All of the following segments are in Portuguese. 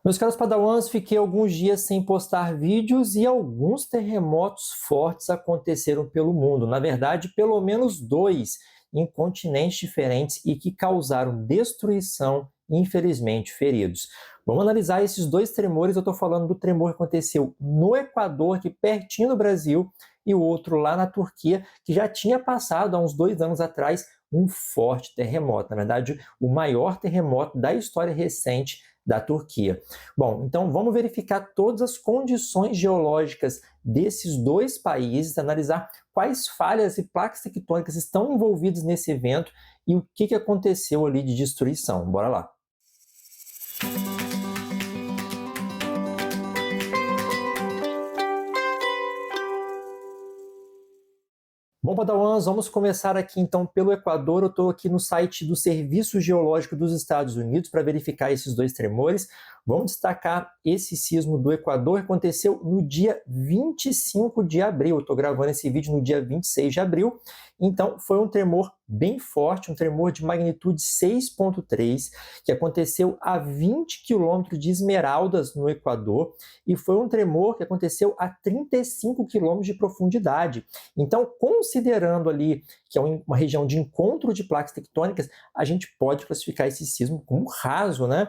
Meus caros padawans, fiquei alguns dias sem postar vídeos e alguns terremotos fortes aconteceram pelo mundo. Na verdade, pelo menos dois em continentes diferentes e que causaram destruição e, infelizmente, feridos. Vamos analisar esses dois tremores. Eu estou falando do tremor que aconteceu no Equador, aqui pertinho do Brasil, e o outro lá na Turquia, que já tinha passado há uns 2 anos atrás um forte terremoto. Na verdade, o maior terremoto da história recente da Turquia. Bom, então vamos verificar todas as condições geológicas desses dois países, analisar quais falhas e placas tectônicas estão envolvidas nesse evento e o que aconteceu ali de destruição. Bora lá. Bom, Padawans, vamos começar aqui então pelo Equador. Eu estou aqui no site do Serviço Geológico dos Estados Unidos para verificar esses dois tremores. Vamos destacar esse sismo do Equador que aconteceu no dia 25 de abril. Estou gravando esse vídeo no dia 26 de abril. Então, foi um tremor bem forte, um tremor de magnitude 6,3, que aconteceu a 20 quilômetros de Esmeraldas, no Equador, e foi um tremor que aconteceu a 35 quilômetros de profundidade. Então, considerando ali que é uma região de encontro de placas tectônicas, a gente pode classificar esse sismo como raso, né?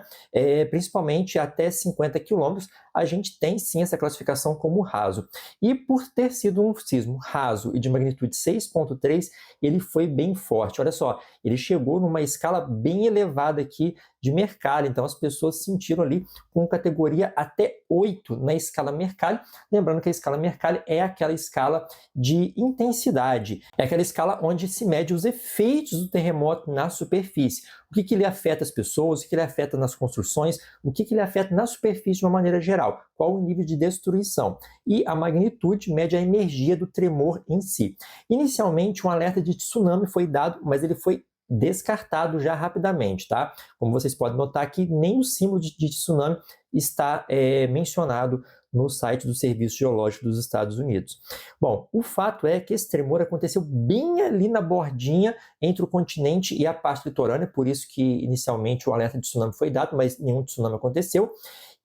Principalmente até 50 quilômetros, a gente tem sim essa classificação como raso. E por ter sido um sismo raso e de magnitude 6,3, ele foi bem forte. Olha só, ele chegou numa escala bem elevada aqui de Mercalli, então as pessoas sentiram ali com categoria até 8 na escala Mercalli. Lembrando que a escala Mercalli é aquela escala de intensidade, é aquela escala onde se mede os efeitos do terremoto na superfície. O que ele afeta as pessoas, o que ele afeta nas construções, o que ele afeta na superfície de uma maneira geral, qual o nível de destruição. E a magnitude mede a energia do tremor em si. Inicialmente, um alerta de tsunami foi dado, mas ele foi descartado já rapidamente, tá? Como vocês podem notar aqui, nem o símbolo de tsunami está mencionado no site do Serviço Geológico dos Estados Unidos. Bom, o fato é que esse tremor aconteceu bem ali na bordinha entre o continente e a parte litorânea, por isso que inicialmente o alerta de tsunami foi dado, mas nenhum tsunami aconteceu,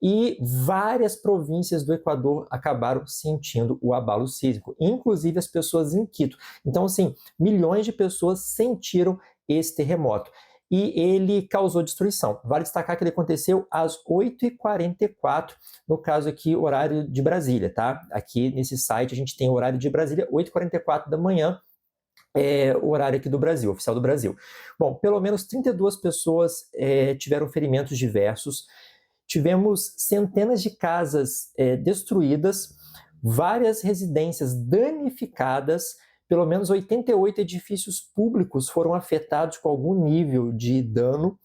e várias províncias do Equador acabaram sentindo o abalo sísmico, inclusive as pessoas em Quito. Então, assim, milhões de pessoas sentiram esse terremoto. E ele causou destruição. Vale destacar que ele aconteceu às 8h44, no caso aqui, horário de Brasília, tá? Aqui nesse site a gente tem o horário de Brasília, 8h44 da manhã, o horário aqui do Brasil, oficial do Brasil. Bom, pelo menos 32 pessoas tiveram ferimentos diversos, tivemos centenas de casas destruídas, várias residências danificadas, pelo menos 88 edifícios públicos foram afetados com algum nível de dano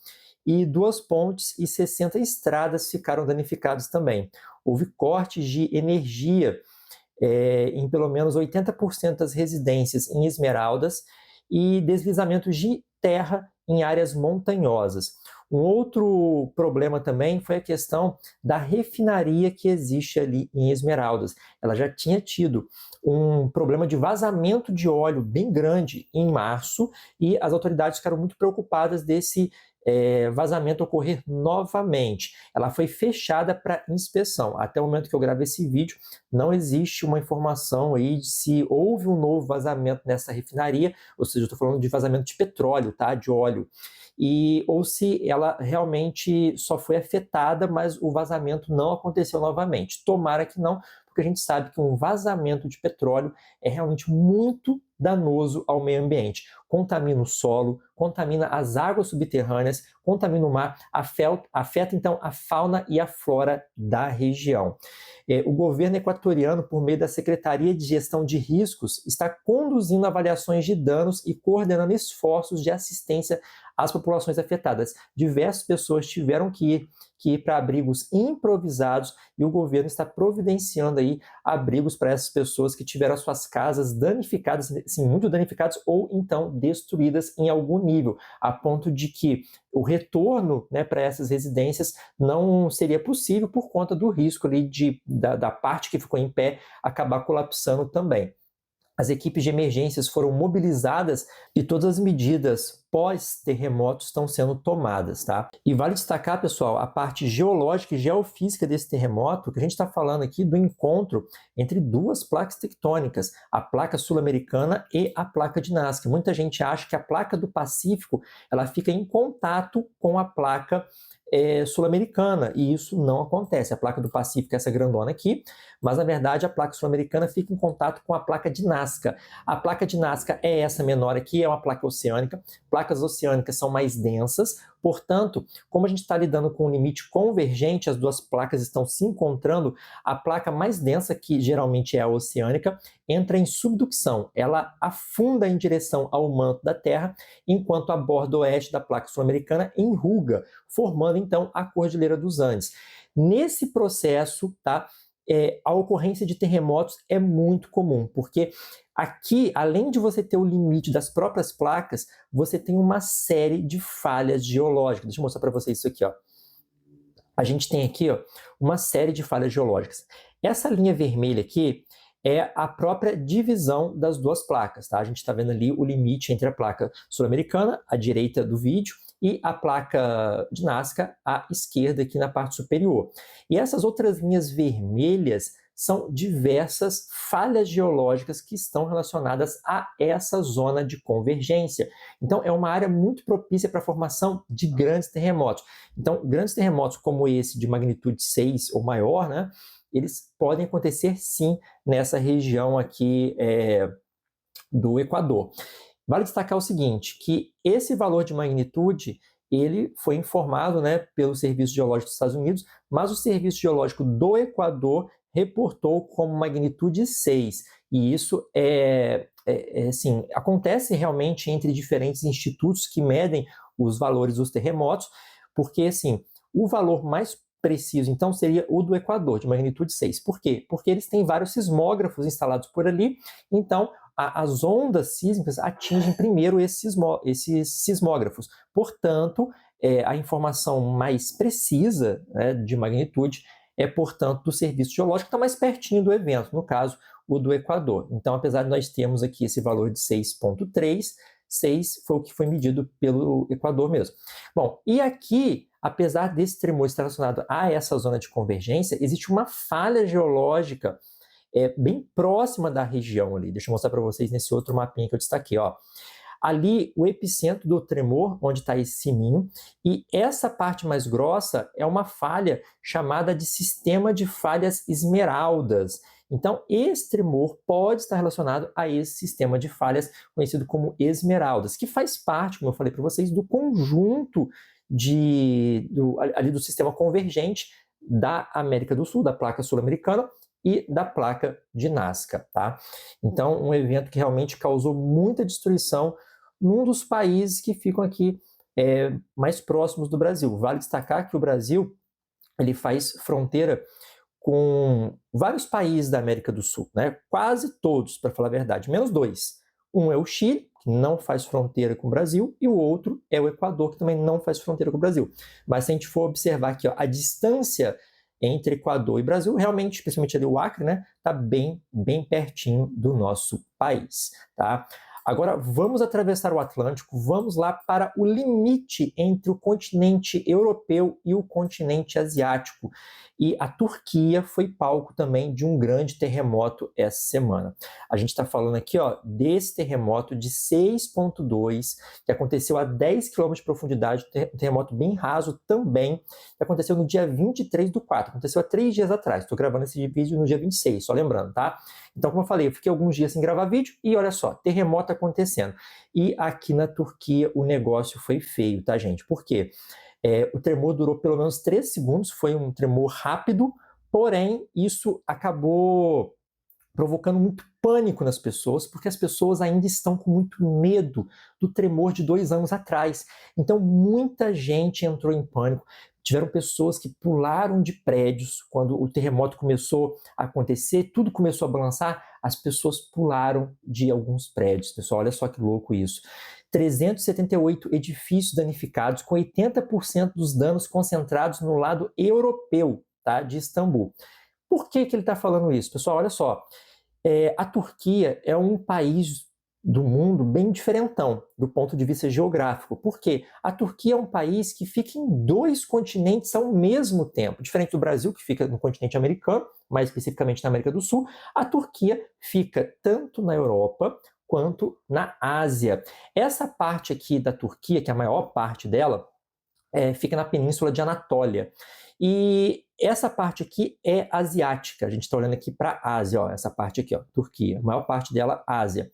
e 2 pontes e 60 estradas ficaram danificadas também. Houve cortes de energia em pelo menos 80% das residências em Esmeraldas e deslizamentos de terra em áreas montanhosas. Um outro problema também foi a questão da refinaria que existe ali em Esmeraldas. Ela já tinha tido um problema de vazamento de óleo bem grande em março e as autoridades ficaram muito preocupadas desse vazamento ocorrer novamente. Ela foi fechada para inspeção. Até o momento que eu gravo esse vídeo, não existe uma informação aí de se houve um novo vazamento nessa refinaria, ou seja, eu estou falando de vazamento de petróleo, tá? De óleo. Ou se ela realmente só foi afetada, mas o vazamento não aconteceu novamente. Tomara que não, porque a gente sabe que um vazamento de petróleo é realmente muito danoso ao meio ambiente. Contamina o solo, contamina as águas subterrâneas, contamina o mar, afeta então a fauna e a flora da região. O governo equatoriano, por meio da Secretaria de Gestão de Riscos, está conduzindo avaliações de danos e coordenando esforços de assistência às populações afetadas. Diversas pessoas tiveram que ir para abrigos improvisados e o governo está providenciando aí abrigos para essas pessoas que tiveram as suas casas danificadas, sim, muito danificadas ou então destruídas em algum nível, a ponto de que o retorno, né, para essas residências não seria possível por conta do risco ali da parte que ficou em pé acabar colapsando também. as equipes de emergências foram mobilizadas e todas as medidas pós-terremoto estão sendo tomadas, tá? E vale destacar, pessoal, a parte geológica e geofísica desse terremoto, que a gente está falando aqui do encontro entre duas placas tectônicas, a placa sul-americana e a placa de Nazca. Muita gente acha que a placa do Pacífico ela fica em contato com a placa sul-americana, e isso não acontece. A placa do Pacífico é essa grandona aqui, mas na verdade a placa sul-americana fica em contato com a placa de Nazca. A placa de Nazca é essa menor aqui, é uma placa oceânica. Placas oceânicas são mais densas, portanto, como a gente está lidando com um limite convergente, as duas placas estão se encontrando, a placa mais densa, que geralmente é a oceânica, entra em subducção. Ela afunda em direção ao manto da Terra, enquanto a borda oeste da placa sul-americana enruga, formando então a Cordilheira dos Andes. Nesse processo, tá, a ocorrência de terremotos é muito comum, porque aqui, além de você ter o limite das próprias placas, você tem uma série de falhas geológicas. Deixa eu mostrar para vocês isso aqui, ó. A gente tem aqui, ó, uma série de falhas geológicas. Essa linha vermelha aqui é a própria divisão das duas placas, tá? A gente está vendo ali o limite entre a placa sul-americana, à direita do vídeo, e a placa de Nazca, à esquerda, aqui na parte superior. E essas outras linhas vermelhas são diversas falhas geológicas que estão relacionadas a essa zona de convergência. Então, é uma área muito propícia para a formação de grandes terremotos. Então, grandes terremotos como esse, de magnitude 6 ou maior, né, eles podem acontecer sim nessa região aqui do Equador. Vale destacar o seguinte, que esse valor de magnitude ele foi informado, né, pelo Serviço Geológico dos Estados Unidos, mas o Serviço Geológico do Equador reportou como magnitude 6. E isso assim, acontece realmente entre diferentes institutos que medem os valores dos terremotos, porque assim, o valor mais preciso, então, seria o do Equador, de magnitude 6. Por quê? Porque eles têm vários sismógrafos instalados por ali, então as ondas sísmicas atingem primeiro esses sismógrafos. Portanto, a informação mais precisa, né, de magnitude é, portanto, do Serviço Geológico, que está mais pertinho do evento, no caso, o do Equador. Então, apesar de nós termos aqui esse valor de 6,3, 6 foi o que foi medido pelo Equador mesmo. Bom, e aqui, apesar desse tremor estar relacionado a essa zona de convergência, existe uma falha geológica bem próxima da região ali. Deixa eu mostrar para vocês nesse outro mapinha que eu destaquei, ó. Ali, o epicentro do tremor, onde está esse sininho, e essa parte mais grossa é uma falha chamada de sistema de falhas esmeraldas. Então, esse tremor pode estar relacionado a esse sistema de falhas conhecido como esmeraldas, que faz parte, como eu falei para vocês, do conjunto ali do sistema convergente da América do Sul, da placa sul-americana, e da placa de Nazca, tá? Então, um evento que realmente causou muita destruição num dos países que ficam aqui mais próximos do Brasil. Vale destacar que o Brasil ele faz fronteira com vários países da América do Sul, né? Quase todos, para falar a verdade, menos dois. Um é o Chile, que não faz fronteira com o Brasil, e o outro é o Equador, que também não faz fronteira com o Brasil. Mas se a gente for observar aqui, ó, a distância entre Equador e Brasil, realmente, especialmente ali o Acre, né, está bem pertinho do nosso país, tá? Agora, vamos atravessar o Atlântico, vamos lá para o limite entre o continente europeu e o continente asiático. E a Turquia foi palco também de um grande terremoto essa semana. A gente está falando aqui, ó, desse terremoto de 6,2, que aconteceu a 10 km de profundidade, um terremoto bem raso também, que aconteceu no dia 23/4, aconteceu há 3 dias atrás. Estou gravando esse vídeo no dia 26, só lembrando, tá? Então, como eu falei, eu fiquei alguns dias sem gravar vídeo e olha só, terremoto acontecendo. E aqui na Turquia o negócio foi feio, tá, gente? Por quê? O tremor durou pelo menos 3 segundos, foi um tremor rápido, porém isso acabou provocando muito pânico nas pessoas, porque as pessoas ainda estão com muito medo do tremor de 2 anos atrás. Então, muita gente entrou em pânico. Tiveram pessoas que pularam de prédios quando o terremoto começou a acontecer, tudo começou a balançar, as pessoas pularam de alguns prédios. Pessoal, olha só que louco isso. 378 edifícios danificados, com 80% dos danos concentrados no lado europeu, tá, de Istambul. Por que ele está falando isso? Pessoal, olha só. A Turquia é um país do mundo bem diferentão do ponto de vista geográfico. Por quê? A Turquia é um país que fica em dois continentes ao mesmo tempo. Diferente do Brasil, que fica no continente americano, mais especificamente na América do Sul, a Turquia fica tanto na Europa quanto na Ásia. Essa parte aqui da Turquia, que é a maior parte dela, fica na Península de Anatólia. E essa parte aqui é asiática. A gente está olhando aqui para a Ásia, ó, essa parte aqui, ó, Turquia. A maior parte dela, Ásia.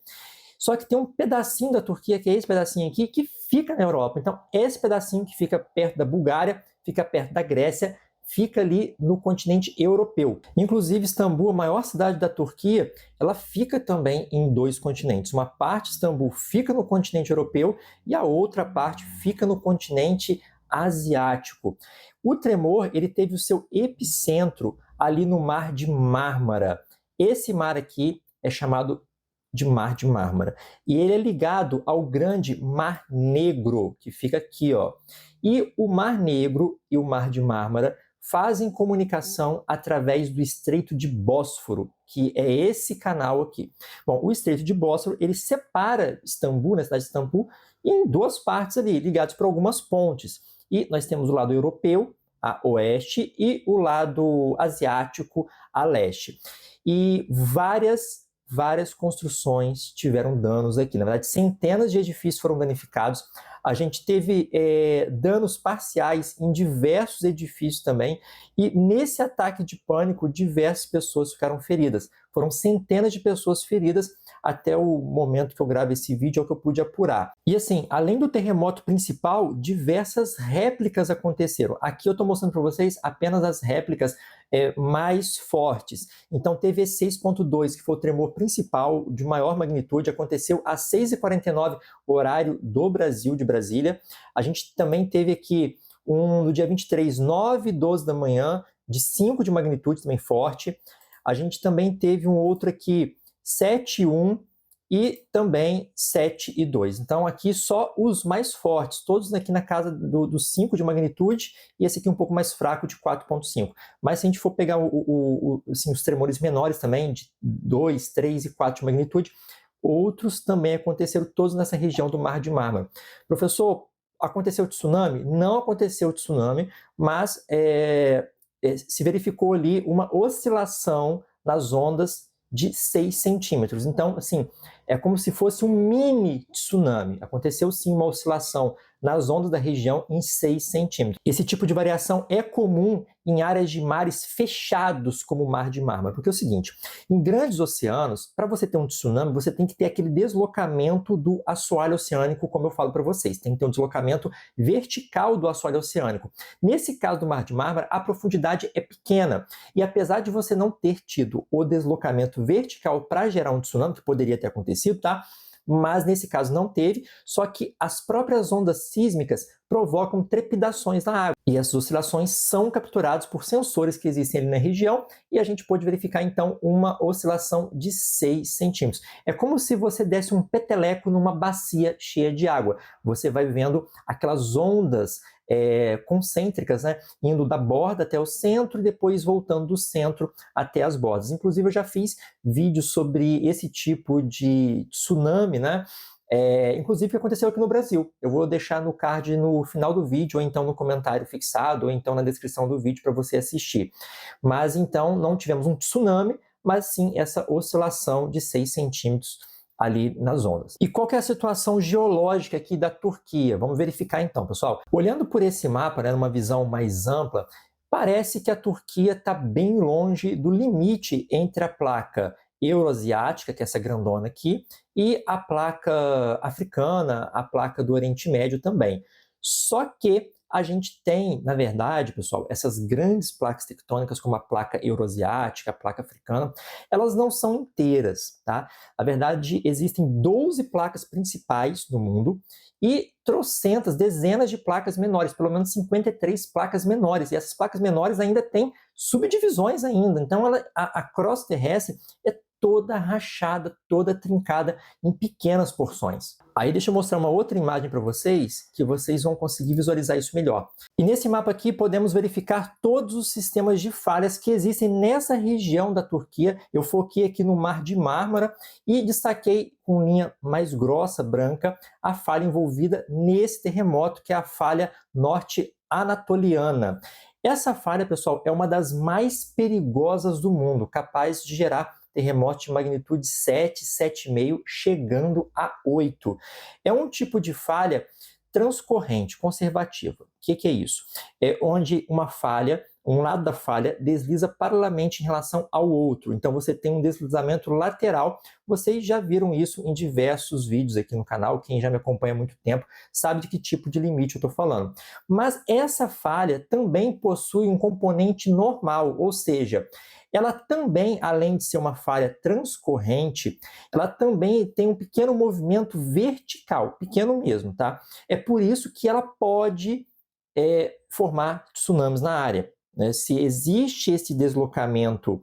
Só que tem um pedacinho da Turquia, que é esse pedacinho aqui, que fica na Europa. Então, esse pedacinho que fica perto da Bulgária, fica perto da Grécia, fica ali no continente europeu. Inclusive, Istambul, a maior cidade da Turquia, ela fica também em dois continentes. Uma parte de Istambul fica no continente europeu e a outra parte fica no continente asiático. O tremor, ele teve o seu epicentro ali no Mar de Mármara. Esse mar aqui é chamado de Mar de Mármara. E ele é ligado ao grande Mar Negro, que fica aqui, ó. E o Mar Negro e o Mar de Mármara fazem comunicação através do Estreito de Bósforo, que é esse canal aqui. Bom, o Estreito de Bósforo, ele separa Istambul, na cidade de Istambul, em duas partes ali, ligados por algumas pontes. E nós temos o lado europeu, a oeste, e o lado asiático, a leste. E várias construções tiveram danos aqui. Na verdade, centenas de edifícios foram danificados. A gente teve danos parciais em diversos edifícios também. E nesse ataque de pânico, diversas pessoas ficaram feridas. Foram centenas de pessoas feridas até o momento que eu gravo esse vídeo, é o que eu pude apurar. E assim, além do terremoto principal, diversas réplicas aconteceram. Aqui eu estou mostrando para vocês apenas as réplicas mais fortes. Então teve esse 6.2, que foi o tremor principal de maior magnitude, aconteceu às 6h49, horário do Brasil, de Brasília. A gente também teve aqui no dia 23, 9h12 da manhã, de 5 de magnitude, também forte. A gente também teve um outro aqui, 7,1 e também 7,2. Então aqui só os mais fortes, todos aqui na casa dos 5 de magnitude, e esse aqui um pouco mais fraco de 4,5. Mas se a gente for pegar assim, os tremores menores também, de 2, 3 e 4 de magnitude, outros também aconteceram todos nessa região do Mar de Mármara. Professor, aconteceu tsunami? Não aconteceu tsunami, mas se verificou ali uma oscilação nas ondas de 6 centímetros. Então, assim, é como se fosse um mini tsunami. Aconteceu sim uma oscilação nas ondas da região em 6 centímetros. Esse tipo de variação é comum em áreas de mares fechados, como o Mar de Mármara. Porque é o seguinte, em grandes oceanos, para você ter um tsunami, você tem que ter aquele deslocamento do assoalho oceânico, como eu falo para vocês. Tem que ter um deslocamento vertical do assoalho oceânico. Nesse caso do Mar de Mármara, a profundidade é pequena. E apesar de você não ter tido o deslocamento vertical para gerar um tsunami, que poderia ter acontecido, tá? Mas nesse caso não teve, só que as próprias ondas sísmicas provocam trepidações na água. E essas oscilações são capturadas por sensores que existem ali na região e a gente pôde verificar então uma oscilação de 6 centímetros. É como se você desse um peteleco numa bacia cheia de água. Você vai vendo aquelas ondas concêntricas, né, indo da borda até o centro e depois voltando do centro até as bordas. Inclusive eu já fiz vídeos sobre esse tipo de tsunami, né? Inclusive que aconteceu aqui no Brasil. Eu vou deixar no card no final do vídeo, ou então no comentário fixado, ou então na descrição do vídeo para você assistir. Mas então não tivemos um tsunami, mas sim essa oscilação de 6 centímetros ali nas ondas. E qual que é a situação geológica aqui da Turquia? Vamos verificar então, pessoal. Olhando por esse mapa, né, numa visão mais ampla, parece que a Turquia está bem longe do limite entre a placa euroasiática, que é essa grandona aqui, e a placa africana, a placa do Oriente Médio também. Só que a gente tem, na verdade, pessoal, essas grandes placas tectônicas, como a placa euroasiática, a placa africana, elas não são inteiras, tá? Na verdade, existem 12 placas principais no mundo e trocentas, dezenas de placas menores, pelo menos 53 placas menores. E essas placas menores ainda têm subdivisões ainda. Então, a crosta terrestre é toda rachada, toda trincada em pequenas porções. Aí deixa eu mostrar uma outra imagem para vocês, que vocês vão conseguir visualizar isso melhor. E nesse mapa aqui podemos verificar todos os sistemas de falhas que existem nessa região da Turquia. Eu foquei aqui no Mar de Mármara e destaquei com linha mais grossa, branca, a falha envolvida nesse terremoto, que é a falha norte anatoliana. Essa falha, pessoal, é uma das mais perigosas do mundo, capaz de gerar terremoto de magnitude 7, 7,5, chegando a 8. É um tipo de falha transcorrente, conservativa. O que é isso? É onde uma falha, um lado da falha, desliza paralelamente em relação ao outro. Então você tem um deslizamento lateral. Vocês já viram isso em diversos vídeos aqui no canal. Quem já me acompanha há muito tempo sabe de que tipo de limite eu estou falando. Mas essa falha também possui um componente normal, ou seja, ela também, além de ser uma falha transcorrente, ela também tem um pequeno movimento vertical, pequeno mesmo, tá? É por isso que ela pode formar tsunamis na área, né? Se existe esse deslocamento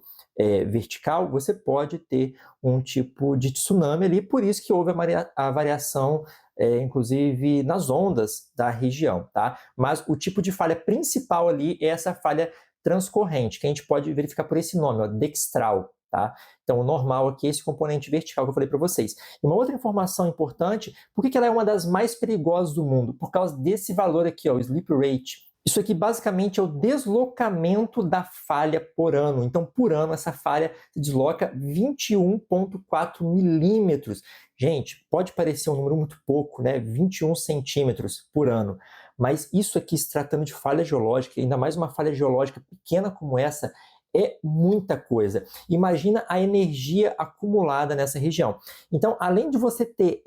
vertical, você pode ter um tipo de tsunami ali, por isso que houve a variação, inclusive nas ondas da região, tá? Mas o tipo de falha principal ali é essa falha transcorrente, que a gente pode verificar por esse nome, ó, dextral, tá? Então, o normal aqui é esse componente vertical que eu falei para vocês. E uma outra informação importante, por que ela é uma das mais perigosas do mundo? Por causa desse valor aqui, ó, o sleep rate. Isso aqui basicamente é o deslocamento da falha por ano. Então, por ano, essa falha se desloca 21,4 milímetros. Gente, pode parecer um número muito pouco, né? 21 centímetros por ano. Mas isso aqui, se tratando de falha geológica, ainda mais uma falha geológica pequena como essa, é muita coisa. Imagina a energia acumulada nessa região. Então, além de você ter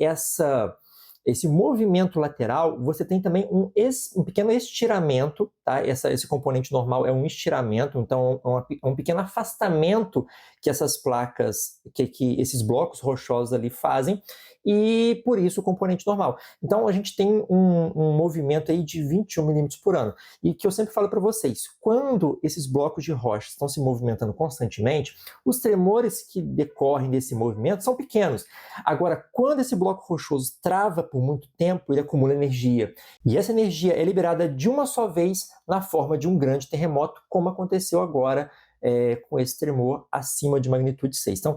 esse movimento lateral, você tem também um pequeno estiramento, tá? Esse componente normal é um estiramento, então é um pequeno afastamento que essas placas, que esses blocos rochosos ali fazem, e por isso o componente normal. Então a gente tem um movimento aí de 21 milímetros por ano. E que eu sempre falo para vocês, quando esses blocos de rocha estão se movimentando constantemente, os tremores que decorrem desse movimento são pequenos. Agora, quando esse bloco rochoso trava por muito tempo, ele acumula energia. E essa energia é liberada de uma só vez na forma de um grande terremoto, como aconteceu agora com esse tremor acima de magnitude 6. Então,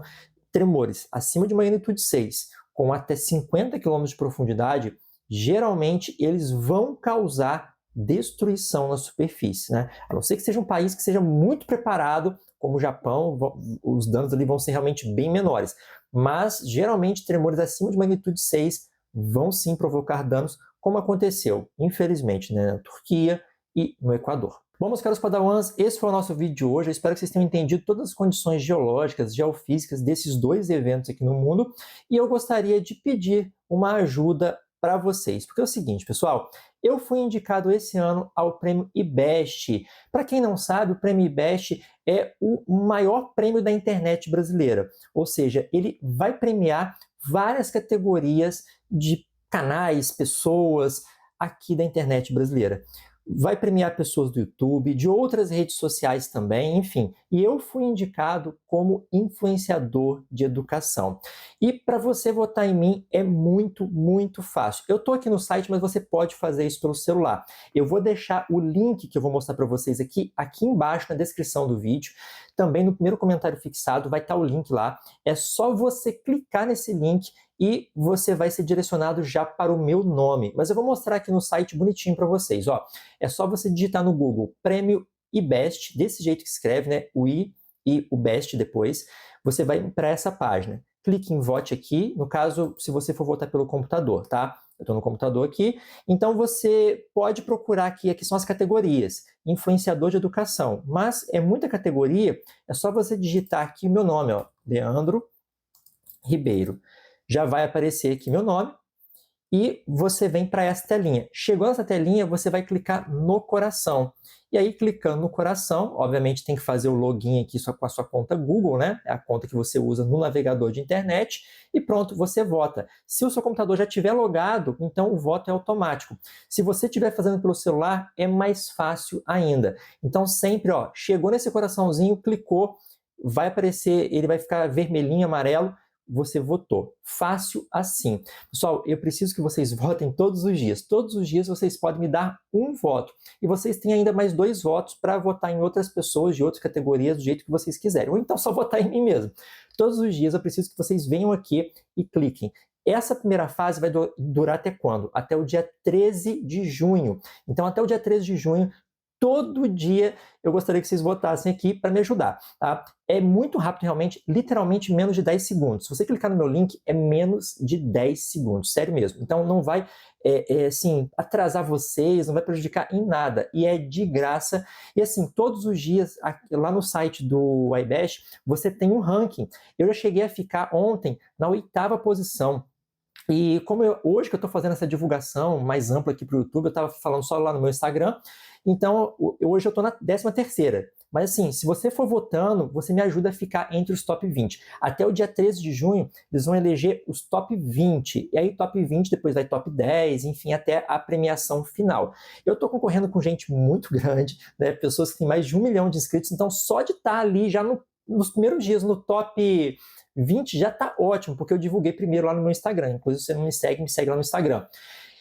tremores acima de magnitude 6, com até 50 km de profundidade, geralmente eles vão causar destruição na superfície, né? A não ser que seja um país que seja muito preparado, como o Japão, os danos ali vão ser realmente bem menores. Mas, geralmente, tremores acima de magnitude 6 vão sim provocar danos, como aconteceu, infelizmente, né, na Turquia e no Equador. Bom, meus caros padawans, esse foi o nosso vídeo de hoje. Eu espero que vocês tenham entendido todas as condições geológicas, geofísicas desses dois eventos aqui no mundo. E eu gostaria de pedir uma ajuda para vocês. Porque é o seguinte, pessoal, eu fui indicado esse ano ao Prêmio IBEST. Para quem não sabe, o Prêmio IBEST é o maior prêmio da internet brasileira. Ou seja, ele vai premiar várias categorias de canais, pessoas aqui da internet brasileira. Vai premiar pessoas do YouTube, de outras redes sociais também, enfim. E eu fui indicado como influenciador de educação. E para você votar em mim é muito, muito fácil. Eu estou aqui no site, mas você pode fazer isso pelo celular. Eu vou deixar o link que eu vou mostrar para vocês aqui embaixo na descrição do vídeo. Também no primeiro comentário fixado vai estar o link lá. É só você clicar nesse link e você vai ser direcionado já para o meu nome. Mas eu vou mostrar aqui no site bonitinho para vocês. Ó. É só você digitar no Google Prêmio IBEST, desse jeito que escreve, né? O I e o BEST depois. Você vai para essa página. Clique em vote aqui, no caso, se você for votar pelo computador, tá? Eu estou no computador aqui. Então você pode procurar aqui são as categorias. Influenciador de educação. Mas é muita categoria, é só você digitar aqui o meu nome, ó, Leandro Ribeiro. Já vai aparecer aqui meu nome e você vem para essa telinha. Chegou nessa telinha, você vai clicar no coração. E aí, clicando no coração, obviamente tem que fazer o login aqui só com a sua conta Google, né? É a conta que você usa no navegador de internet e pronto, você vota. Se o seu computador já estiver logado, então o voto é automático. Se você estiver fazendo pelo celular, é mais fácil ainda. Então sempre, ó, chegou nesse coraçãozinho, clicou, vai aparecer, ele vai ficar vermelhinho, amarelo, você votou. Fácil assim. Pessoal, eu preciso que vocês votem todos os dias. Todos os dias vocês podem me dar um voto. E vocês têm ainda mais 2 votos para votar em outras pessoas de outras categorias, do jeito que vocês quiserem. Ou então só votar em mim mesmo. Todos os dias eu preciso que vocês venham aqui e cliquem. Essa primeira fase vai durar até quando? Até o dia 13 de junho. Então, até o dia 13 de junho, todo dia eu gostaria que vocês votassem aqui para me ajudar, tá? É muito rápido, realmente, literalmente menos de 10 segundos. Se você clicar no meu link, é menos de 10 segundos, sério mesmo. Então não vai assim, atrasar vocês, não vai prejudicar em nada, e é de graça. E assim, todos os dias, lá no site do iBash, você tem um ranking. Eu já cheguei a ficar ontem na 8ª posição. E como hoje que eu estou fazendo essa divulgação mais ampla aqui para o YouTube, eu estava falando só lá no meu Instagram, então hoje eu estou na 13ª. Mas assim, se você for votando, você me ajuda a ficar entre os top 20. Até o dia 13 de junho, eles vão eleger os top 20. E aí top 20, depois vai top 10, enfim, até a premiação final. Eu estou concorrendo com gente muito grande, né? Pessoas que têm mais de 1 milhão de inscritos, então só de estar ali já nos primeiros dias no top 20 já tá ótimo, porque eu divulguei primeiro lá no meu Instagram. Inclusive, se você não me segue lá no Instagram.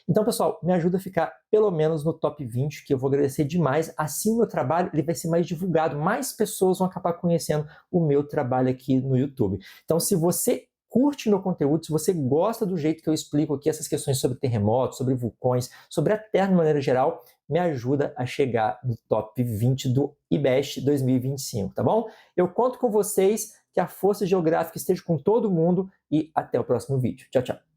Então, pessoal, me ajuda a ficar pelo menos no top 20, que eu vou agradecer demais. Assim, o meu trabalho ele vai ser mais divulgado, mais pessoas vão acabar conhecendo o meu trabalho aqui no YouTube. Então, se você curte meu conteúdo, se você gosta do jeito que eu explico aqui essas questões sobre terremotos, sobre vulcões, sobre a Terra de maneira geral, me ajuda a chegar no top 20 do IBEST 2025, tá bom? Eu conto com vocês, que a força geográfica esteja com todo mundo e até o próximo vídeo. Tchau, tchau.